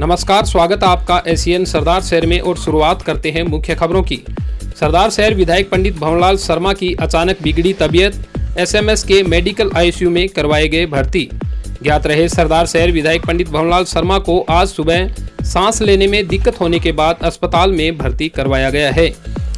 नमस्कार, स्वागत है आपका एशियन सरदार शहर में और शुरुआत करते हैं मुख्य खबरों की। सरदार शहर विधायक पंडित भंवरलाल शर्मा की अचानक बिगड़ी तबीयत, एसएमएस के मेडिकल आईसीयू में करवाए गए भर्ती। ज्ञात रहे सरदार शहर विधायक पंडित भंवरलाल शर्मा को आज सुबह सांस लेने में दिक्कत होने के बाद अस्पताल में भर्ती करवाया गया है।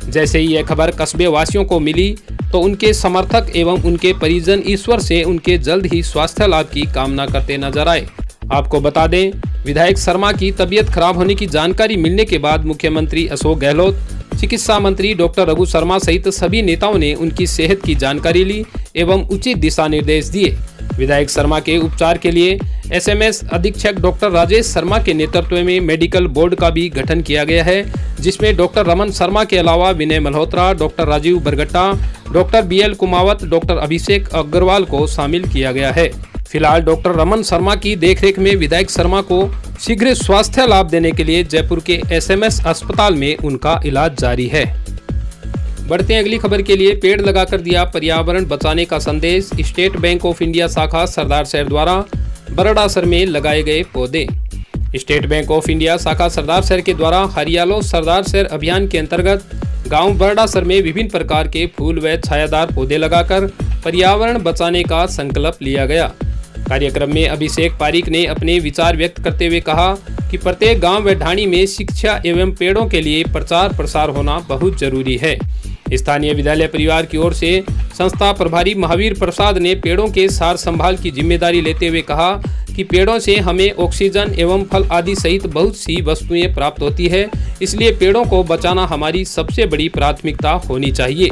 जैसे ही यह खबर कस्बे वासियों को मिली तो उनके समर्थक एवं उनके परिजन ईश्वर से उनके जल्द ही स्वास्थ्य लाभ की कामना करते नजर आए। आपको बता दें, विधायक शर्मा की तबीयत खराब होने की जानकारी मिलने के बाद मुख्यमंत्री अशोक गहलोत, चिकित्सा मंत्री डॉक्टर रघु शर्मा सहित सभी नेताओं ने उनकी सेहत की जानकारी ली एवं उचित दिशा निर्देश दिए। विधायक शर्मा के उपचार के लिए एसएमएस अधीक्षक डॉक्टर राजेश शर्मा के नेतृत्व में मेडिकल बोर्ड का भी गठन किया गया है, जिसमें डॉक्टर रमन शर्मा के अलावा Vinay Malhotra, doctor Rajiv Bargatta, doctor BL Kumawat, doctor Abhishek Agarwal को शामिल किया गया है। फिलहाल डॉक्टर रमन शर्मा की देखरेख में विधायक शर्मा को शीघ्र स्वास्थ्य लाभ देने के लिए जयपुर के एसएमएस अस्पताल में उनका इलाज जारी है। बढ़ते हैं अगली खबर के लिए। पेड़ लगाकर दिया पर्यावरण बचाने का संदेश, स्टेट बैंक ऑफ इंडिया शाखा सरदार शहर द्वारा बरड़ासर में लगाए गए पौधे। स्टेट बैंक ऑफ इंडिया शाखा सरदार शहर के द्वारा हरियालो सरदार शहर अभियान के अंतर्गत गांव बरड़ासर में विभिन्न प्रकार के फूल व छायादार पौधे लगाकर पर्यावरण बचाने का संकल्प लिया गया। कार्यक्रम में अभिषेक पारीक ने अपने विचार व्यक्त करते हुए कहा कि प्रत्येक गांव व ढाणी में शिक्षा एवं पेड़ों के लिए प्रचार प्रसार होना बहुत जरूरी है। स्थानीय विद्यालय परिवार की ओर से संस्था प्रभारी महावीर प्रसाद ने पेड़ों के सार संभाल की जिम्मेदारी लेते हुए कहा कि पेड़ों से हमें ऑक्सीजन एवं फल आदि सहित बहुत सी वस्तुएं प्राप्त होती है, इसलिए पेड़ों को बचाना हमारी सबसे बड़ी प्राथमिकता होनी चाहिए।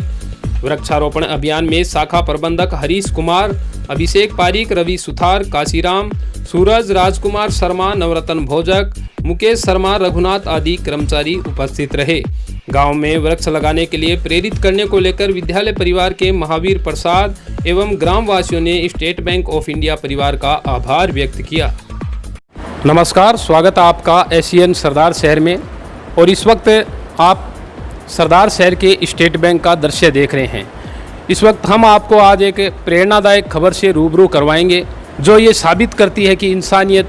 वृक्षारोपण अभियान में शाखा प्रबंधक हरीश कुमार, अभिषेक पारीक, रवि सुथार, काशीराम, सूरज, राजकुमार शर्मा, नवरत्न भोजक, मुकेश शर्मा, रघुनाथ आदि कर्मचारी उपस्थित रहे। गांव में वृक्ष लगाने के लिए प्रेरित करने को लेकर विद्यालय परिवार के महावीर प्रसाद एवं ग्रामवासियों ने स्टेट बैंक ऑफ इंडिया परिवार का आभार व्यक्त किया। नमस्कार, स्वागत है आपका एशियन सरदार शहर में और इस वक्त आप सरदार शहर के स्टेट बैंक का दृश्य देख रहे हैं। इस वक्त हम आपको आज एक प्रेरणादायक खबर से रूबरू करवाएंगे जो ये साबित करती है कि इंसानियत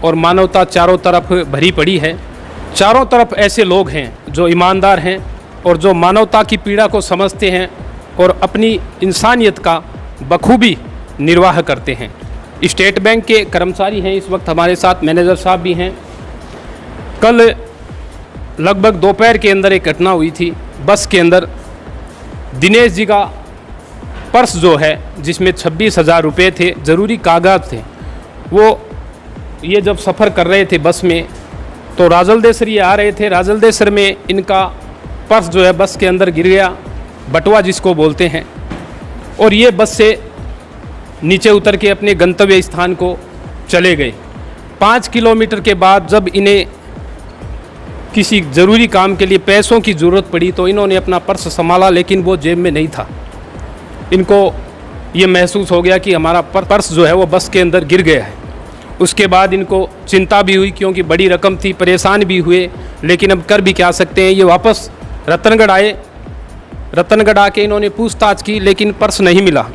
और मानवता चारों तरफ भरी पड़ी है। चारों तरफ ऐसे लोग हैं जो ईमानदार हैं और जो मानवता की पीड़ा को समझते हैं और अपनी इंसानियत का बखूबी निर्वाह करते हैं। स्टेट बैंक के कर्मचारी हैं, इस वक्त हमारे साथ मैनेजर साहब भी हैं। कल लगभग दोपहर के अंदर एक घटना हुई थी। बस के अंदर दिनेश जी का पर्स जो है जिसमें 26,000 रुपये थे, ज़रूरी कागज़ थे, वो ये जब सफ़र कर रहे थे बस में तो राजलदेसर ये आ रहे थे। राजलदेसर में इनका पर्स जो है बस के अंदर गिर गया, बटुआ जिसको बोलते हैं, और ये बस से नीचे उतर के अपने गंतव्य स्थान को चले गए। 5 किलोमीटर के बाद जब इन्हें किसी ज़रूरी काम के लिए पैसों की ज़रूरत पड़ी तो इन्होंने अपना पर्स संभाला, लेकिन वो जेब में नहीं था। इनको ये महसूस हो गया कि हमारा पर्स जो है वो बस के अंदर गिर गया है। उसके बाद इनको चिंता भी हुई क्योंकि बड़ी रकम थी, परेशान भी हुए, लेकिन अब कर भी क्या सकते हैं। ये वापस रतनगढ़ आए। रतनगढ़ आके इन्होंने पूछताछ की लेकिन पर्स नहीं मिला।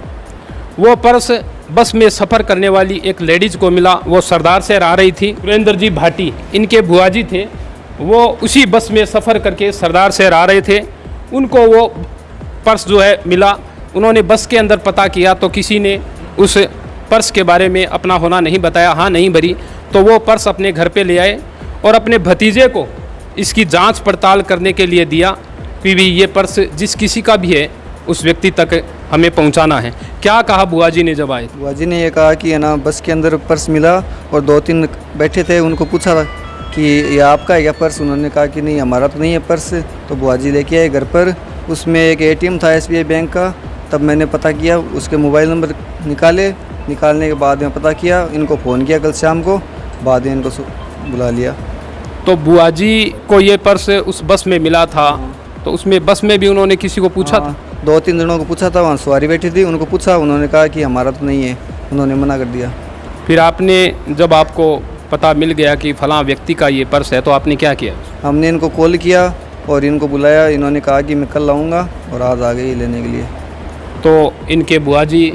वो पर्स बस में सफ़र करने वाली एक लेडीज़ को मिला। वो सरदार शहर आ रही थी, सुरेंद्र जी भाटी इनके बुआ जी थे। वो उसी बस में सफ़र करके सरदार शहर आ रहे थे। उनको वो पर्स जो है मिला। उन्होंने बस के अंदर पता किया तो किसी ने उस पर्स के बारे में अपना होना नहीं बताया, हाँ नहीं भरी, तो वो पर्स अपने घर पे ले आए और अपने भतीजे को इसकी जांच पड़ताल करने के लिए दिया कि भी ये पर्स जिस किसी का भी है उस व्यक्ति तक हमें पहुंचाना है। क्या कहा बुआ जी ने जब आए? बुआ जी ने ये कहा कि है ना, बस के अंदर पर्स मिला और 2-3 बैठे थे, उनको पूछा कि ये आपका है क्या पर्स? उन्होंने कहा कि नहीं, हमारा तो नहीं है पर्स। तो बुआ जी लेके आए घर पर। उसमें एक एटीएम था एसबीआई बैंक का। तब मैंने पता किया, उसके मोबाइल नंबर निकालने के बाद में पता किया, इनको फ़ोन किया कल शाम को, बाद में इनको बुला लिया। तो बुआ जी को ये पर्स उस बस में मिला था, तो उसमें बस में भी उन्होंने किसी को पूछा था? 2-3 जनों को पूछा था, वहाँ सवारी बैठी थी, उनको पूछा, उन्होंने कहा कि हमारा तो नहीं है, उन्होंने मना कर दिया। फिर आपने जब आपको पता मिल गया कि फलां व्यक्ति का ये पर्स है तो आपने क्या किया? हमने इनको कॉल किया और इनको बुलाया। इन्होंने कहा कि मैं कल आऊँगा और आज आ गई लेने के लिए। तो इनके बुआ जी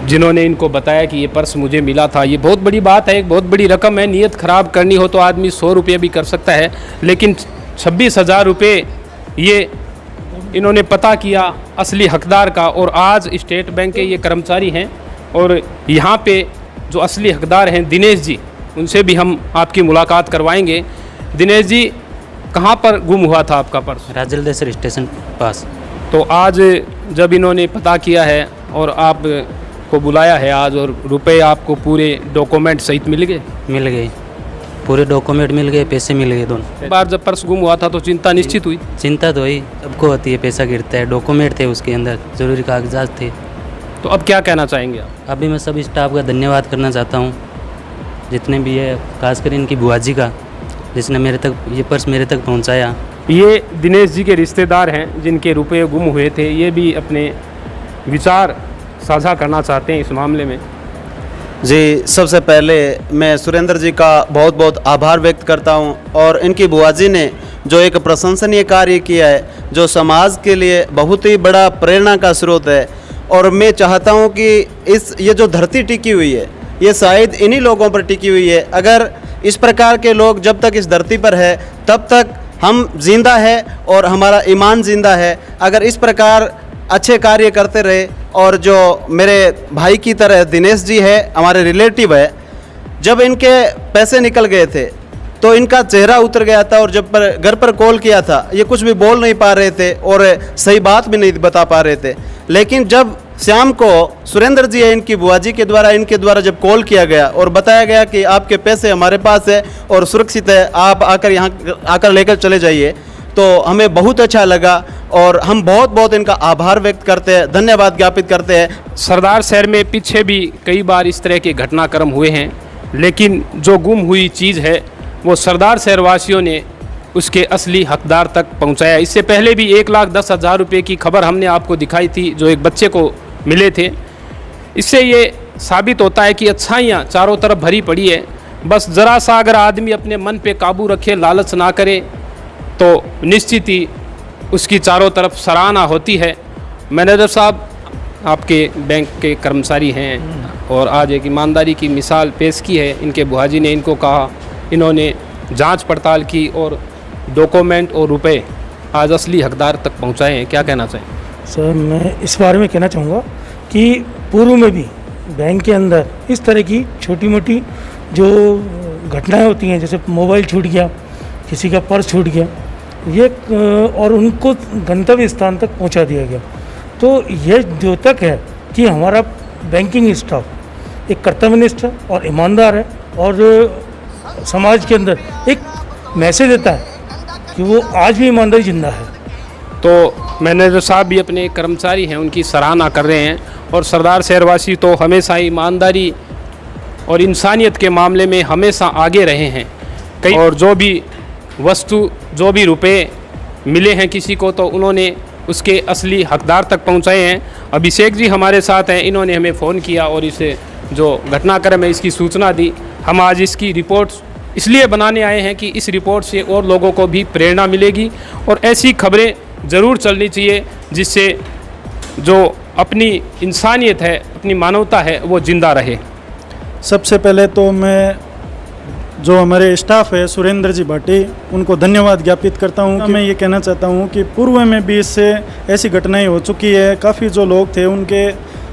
जिन्होंने इनको बताया कि ये पर्स मुझे मिला था। ये बहुत बड़ी बात है, एक बहुत बड़ी रकम है। नीयत ख़राब करनी हो तो आदमी 100 रुपये भी कर सकता है, लेकिन 26,000 रुपये ये इन्होंने पता किया असली हकदार का। और आज स्टेट बैंक के ये कर्मचारी हैं और यहाँ पे जो असली हकदार हैं दिनेश जी, उनसे भी हम आपकी मुलाकात करवाएंगे। दिनेश जी, कहाँ पर गुम हुआ था आपका पर्स? राजलदेसर स्टेशन पास। तो आज जब इन्होंने पता किया है और आप को बुलाया है आज, और रुपए आपको पूरे डॉक्यूमेंट सहित मिल गए? मिल गए, पूरे डॉक्यूमेंट मिल गए, पैसे मिल गए दोनों। एक बार जब पर्स गुम हुआ था तो चिंता निश्चित हुई? चिंता तो हुई, सबको होती है, पैसा गिरता है, डॉक्यूमेंट थे उसके अंदर, ज़रूरी कागजात थे। तो अब क्या कहना चाहेंगे आप? अभी मैं सभी स्टाफ का धन्यवाद करना चाहता हूँ, जितने भी है, खासकर इनकी बुआ जी का, जिसने मेरे तक ये पर्स मेरे तक पहुँचाया। ये दिनेश जी के रिश्तेदार हैं जिनके रुपए गुम हुए थे। ये भी अपने विचार साझा करना चाहते हैं इस मामले में। जी, सबसे पहले मैं सुरेंद्र जी का बहुत बहुत आभार व्यक्त करता हूं, और इनकी बुआ जी ने जो एक प्रशंसनीय कार्य किया है, जो समाज के लिए बहुत ही बड़ा प्रेरणा का स्रोत है। और मैं चाहता हूं कि ये जो धरती टिकी हुई है, ये शायद इन्हीं लोगों पर टिकी हुई है। अगर इस प्रकार के लोग जब तक इस धरती पर है तब तक हम जिंदा है और हमारा ईमान जिंदा है। अगर इस प्रकार अच्छे कार्य करते रहे, और जो मेरे भाई की तरह दिनेश जी है, हमारे रिलेटिव है, जब इनके पैसे निकल गए थे तो इनका चेहरा उतर गया था, और जब घर पर कॉल किया था ये कुछ भी बोल नहीं पा रहे थे और सही बात भी नहीं बता पा रहे थे। लेकिन जब शाम को सुरेंद्र जी है, इनकी बुआ जी इनके द्वारा जब कॉल किया गया और बताया गया कि आपके पैसे हमारे पास है और सुरक्षित है, आप आकर यहाँ आकर लेकर चले जाइए, तो हमें बहुत अच्छा लगा और हम बहुत बहुत इनका आभार व्यक्त करते हैं, धन्यवाद ज्ञापित करते हैं। सरदार शहर में पीछे भी कई बार इस तरह के घटनाक्रम हुए हैं, लेकिन जो गुम हुई चीज़ है वो सरदार शहर वासियों ने उसके असली हकदार तक पहुंचाया। इससे पहले भी 1,10,000 रुपये की खबर हमने आपको दिखाई थी, जो एक बच्चे को मिले थे। इससे ये साबित होता है कि अच्छाइयाँ चारों तरफ भरी पड़ी है। बस ज़रा सा अगर आदमी अपने मन पे काबू रखे, लालच ना करे, तो निश्चित ही उसकी चारों तरफ सराहना होती है। मैनेजर साहब आपके बैंक के कर्मचारी हैं और आज एक ईमानदारी की मिसाल पेश की है। इनके बुआ जी ने इनको कहा, इन्होंने जांच पड़ताल की और डॉक्यूमेंट और रुपए आज असली हकदार तक पहुंचाए हैं। क्या कहना चाहिए? सर, मैं इस बारे में कहना चाहूँगा कि पूर्व में भी बैंक के अंदर इस तरह की छोटी मोटी जो घटनाएं होती हैं, जैसे मोबाइल छूट गया, किसी का पर्स छूट गया, ये और उनको गंतव्य स्थान तक पहुंचा दिया गया, तो ये जो तक है कि हमारा बैंकिंग स्टाफ एक कर्तव्यनिष्ठ और ईमानदार है और समाज के अंदर एक मैसेज देता है कि वो आज भी ईमानदारी जिंदा है। तो मैनेजर साहब भी अपने कर्मचारी हैं, उनकी सराहना कर रहे हैं। और सरदार शहरवासी तो हमेशा ईमानदारी और इंसानियत के मामले में हमेशा आगे रहे हैं। कई और जो भी वस्तु, जो भी रुपए मिले हैं किसी को, तो उन्होंने उसके असली हकदार तक पहुंचाए हैं। अभिषेक जी हमारे साथ हैं, इन्होंने हमें फ़ोन किया और इसे जो घटनाक्रम है इसकी सूचना दी। हम आज इसकी रिपोर्ट इसलिए बनाने आए हैं कि इस रिपोर्ट से और लोगों को भी प्रेरणा मिलेगी और ऐसी खबरें ज़रूर चलनी चाहिए जिससे जो अपनी इंसानियत है, अपनी मानवता है, वो ज़िंदा रहे। सबसे पहले तो मैं जो हमारे स्टाफ है सुरेंद्र जी भाटी, उनको धन्यवाद ज्ञापित करता हूँ। मैं ये कहना चाहता हूँ कि पूर्व में भी इससे ऐसी घटनाएं हो चुकी है। काफ़ी जो लोग थे उनके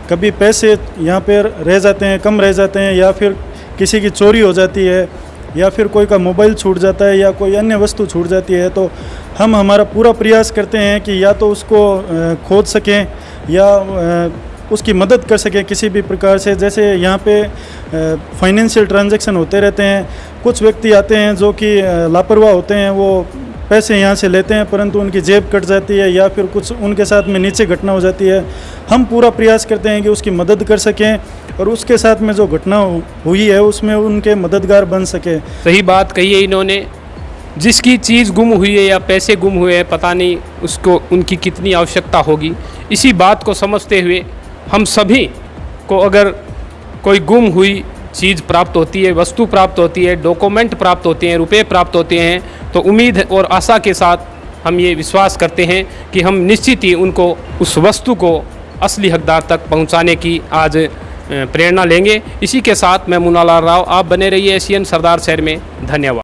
कभी पैसे यहाँ पर रह जाते हैं, कम रह जाते हैं, या फिर किसी की चोरी हो जाती है, या फिर कोई का मोबाइल छूट जाता है, या कोई अन्य वस्तु छूट जाती है, तो हम हमारा पूरा प्रयास करते हैं कि या तो उसको खोज सकें या उसकी मदद कर सकें किसी भी प्रकार से। जैसे यहाँ पे फाइनेंशियल ट्रांजैक्शन होते रहते हैं, कुछ व्यक्ति आते हैं जो कि लापरवाह होते हैं, वो पैसे यहाँ से लेते हैं परंतु उनकी जेब कट जाती है या फिर कुछ उनके साथ में नीचे घटना हो जाती है। हम पूरा प्रयास करते हैं कि उसकी मदद कर सकें और उसके साथ में जो घटना हुई है उसमें उनके मददगार बन सके। सही बात कही है इन्होंने। जिसकी चीज़ गुम हुई है या पैसे गुम हुए हैं, पता नहीं उसको उनकी कितनी आवश्यकता होगी। इसी बात को समझते हुए हम सभी को अगर कोई गुम हुई चीज़ प्राप्त होती है, वस्तु प्राप्त होती है, डॉक्यूमेंट प्राप्त होते हैं, रुपए प्राप्त होते हैं, तो उम्मीद और आशा के साथ हम ये विश्वास करते हैं कि हम निश्चित ही उनको, उस वस्तु को असली हकदार तक पहुंचाने की आज प्रेरणा लेंगे। इसी के साथ मैं मुन्नालाल राव, आप बने रहिए एशियन सरदार शहर में। धन्यवाद।